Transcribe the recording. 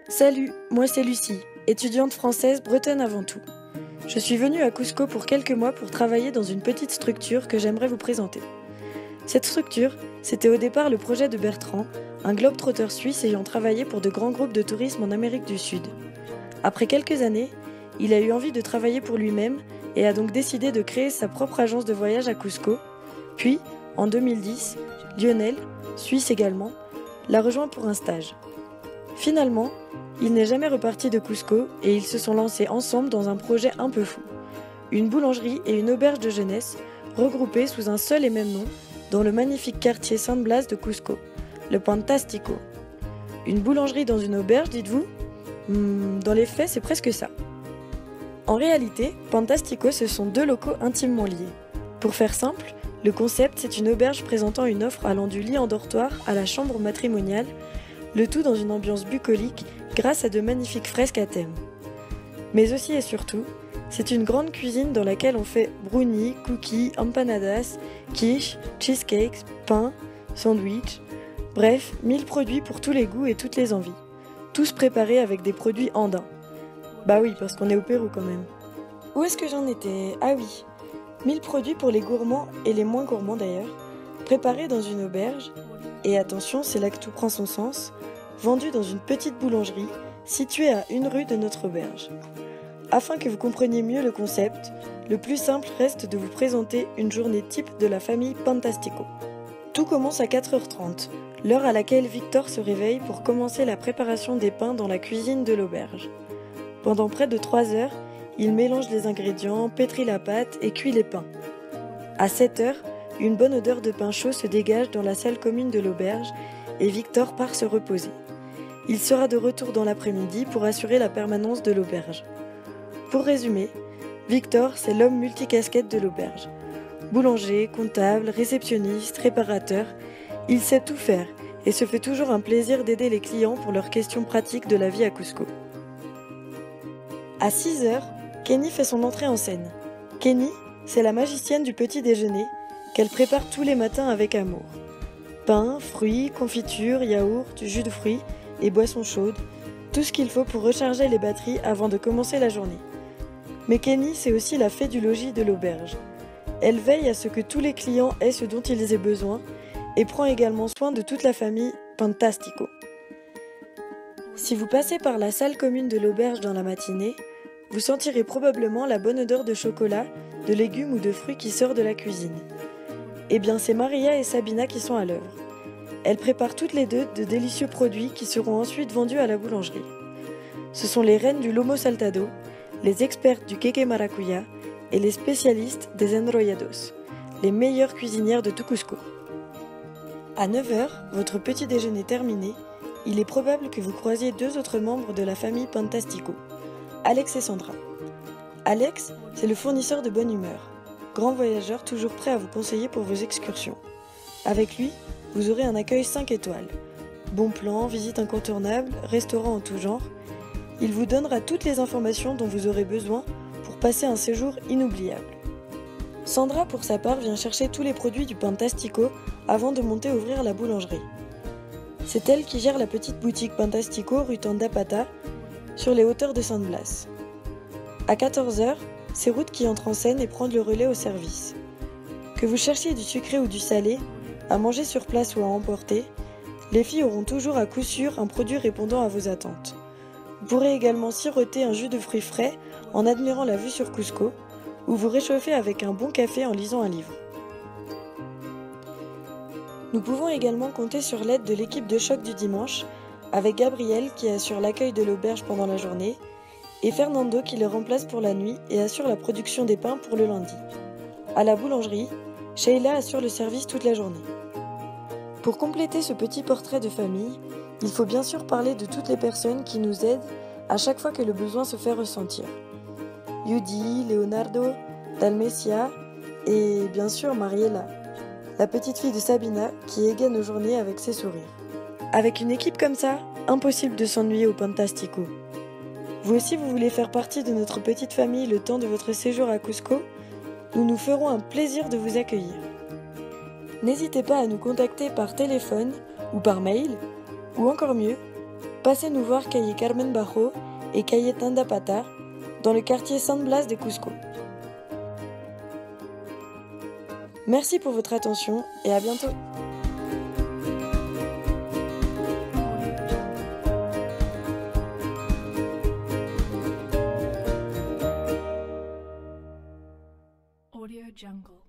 Salut, moi c'est Lucie, étudiante française bretonne avant tout. Je suis venue à Cusco pour quelques mois pour travailler dans une petite structure que j'aimerais vous présenter. Cette structure, c'était au départ le projet de Bertrand, un globe-trotteur suisse ayant travaillé pour de grands groupes de tourisme en Amérique du Sud. Après quelques années, il a eu envie de travailler pour lui-même et a donc décidé de créer sa propre agence de voyage à Cusco. Puis, en 2010, Lionel, suisse également, l'a rejoint pour un stage. Finalement, il n'est jamais reparti de Cusco et ils se sont lancés ensemble dans un projet un peu fou. Une boulangerie et une auberge de jeunesse regroupées sous un seul et même nom dans le magnifique quartier San Blas de Cusco, le Pantastico. Une boulangerie dans une auberge, dites-vous Dans les faits, c'est presque ça. En réalité, Pantastico, ce sont deux locaux intimement liés. Pour faire simple, le concept, c'est une auberge présentant une offre allant du lit en dortoir à la chambre matrimoniale, le tout dans une ambiance bucolique grâce à de magnifiques fresques à thème. Mais aussi et surtout, c'est une grande cuisine dans laquelle on fait brownies, cookies, empanadas, quiches, cheesecakes, pains, sandwichs, bref, 1000 produits pour tous les goûts et toutes les envies. Tous préparés avec des produits andins. Bah oui, parce qu'on est au Pérou quand même. Où est-ce que j'en étais? Ah oui, 1000 produits pour les gourmands et les moins gourmands d'ailleurs, préparés dans une auberge, et attention, c'est là que tout prend son sens, vendus dans une petite boulangerie située à une rue de notre auberge. Afin que vous compreniez mieux le concept, le plus simple reste de vous présenter une journée type de la famille Pantastico. Tout commence à 4h30, l'heure à laquelle Victor se réveille pour commencer la préparation des pains dans la cuisine de l'auberge. Pendant près de 3 heures, il mélange les ingrédients, pétrit la pâte et cuit les pains. À 7h, une bonne odeur de pain chaud se dégage dans la salle commune de l'auberge et Victor part se reposer. Il sera de retour dans l'après-midi pour assurer la permanence de l'auberge. Pour résumer, Victor, c'est l'homme multicasquette de l'auberge. Boulanger, comptable, réceptionniste, réparateur, il sait tout faire et se fait toujours un plaisir d'aider les clients pour leurs questions pratiques de la vie à Cusco. À 6h, Kenny fait son entrée en scène. Kenny, c'est la magicienne du petit déjeuner qu'elle prépare tous les matins avec amour. Pain, fruits, confitures, yaourts, jus de fruits et boissons chaudes, tout ce qu'il faut pour recharger les batteries avant de commencer la journée. Mais Kenny, c'est aussi la fée du logis de l'auberge. Elle veille à ce que tous les clients aient ce dont ils aient besoin et prend également soin de toute la famille Pantastico. Si vous passez par la salle commune de l'auberge dans la matinée, vous sentirez probablement la bonne odeur de chocolat, de légumes ou de fruits qui sort de la cuisine. Eh bien, c'est Maria et Sabina qui sont à l'œuvre. Elles préparent toutes les deux de délicieux produits qui seront ensuite vendus à la boulangerie. Ce sont les reines du lomo saltado, les expertes du queque maracuya et les spécialistes des enrollados, les meilleures cuisinières de tout Cusco. À 9h, votre petit déjeuner terminé, il est probable que vous croisiez deux autres membres de la famille Pantastico, Alex et Sandra. Alex, c'est le fournisseur de bonne humeur, grand voyageur toujours prêt à vous conseiller pour vos excursions. Avec lui, vous aurez un accueil 5 étoiles. Bon plan, visite incontournable, restaurant en tout genre. Il vous donnera toutes les informations dont vous aurez besoin pour passer un séjour inoubliable. Sandra, pour sa part, vient chercher tous les produits du Pantastico avant de monter ouvrir la boulangerie. C'est elle qui gère la petite boutique Pantastico rue Tandapata, sur les hauteurs de San Blas. À 14h, c'est Ruth qui entre en scène et prend le relais au service. Que vous cherchiez du sucré ou du salé, à manger sur place ou à emporter, les filles auront toujours à coup sûr un produit répondant à vos attentes. Vous pourrez également siroter un jus de fruits frais en admirant la vue sur Cusco, ou vous réchauffer avec un bon café en lisant un livre. Nous pouvons également compter sur l'aide de l'équipe de choc du dimanche, avec Gabriel qui assure l'accueil de l'auberge pendant la journée, et Fernando qui le remplace pour la nuit et assure la production des pains pour le lundi. À la boulangerie, Sheila assure le service toute la journée. Pour compléter ce petit portrait de famille, il faut bien sûr parler de toutes les personnes qui nous aident à chaque fois que le besoin se fait ressentir. Yudi, Leonardo, Dalmecia et bien sûr Mariela, la petite fille de Sabina qui égaye nos journées avec ses sourires. Avec une équipe comme ça, impossible de s'ennuyer au Pantastico. Vous aussi, vous voulez faire partie de notre petite famille le temps de votre séjour à Cusco? Nous nous ferons un plaisir de vous accueillir. N'hésitez pas à nous contacter par téléphone ou par mail, ou encore mieux, passez nous voir calle Carmen Bajo et calle Tandapata dans le quartier San Blas de Cusco. Merci pour votre attention et à bientôt. Audio Jungle.